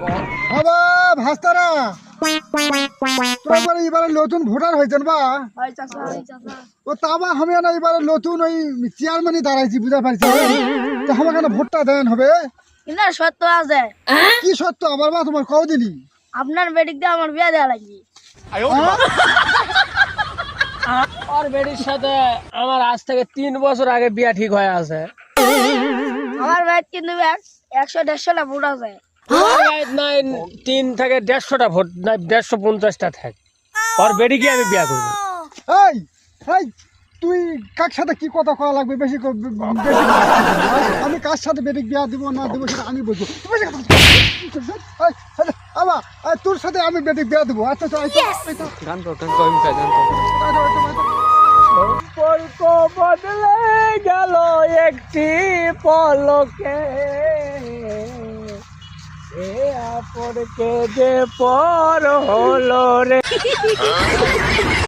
বাবা ভাস্তারা তোমরা এবারে নতুন ভোটার হয়েছেন বা ও তাবা আমি না এবারে নতুন ওই চেয়ারম্যানই দাঁড়াইছি বুঝা পারছি তো আমাকে না ভোটটা দেন হবে না সত্য আছে কি সত্য আবার বা তোমার কদিনই আপনার বেটিক দিয়ে আমার বিয়ে দেওয়া লাগবে আর বেটির সাথে আমার আজ থেকে 3 বছর আগে বিয়া ঠিক হয়ে আছে। আমার ভাই কিন্তু 100-150টা ভোট আছে। নাই 3 থেকে 150টা ভোট নাই 150-50টা থাক আর বেটিকে আমি বিয়া করব। এই এই তুই কার সাথে কি কথা করা লাগবে বেশি আমি কার সাথে বেটিক বিয়া দিব না দেবো সেটা আমি বুঝবো আমা তোর সাথে আমি বেটিক বিয়া দেবো আচ্ছা সম্পর্ক বদলে গেল একটি পলকে এ আপরকে যে পর হলো রে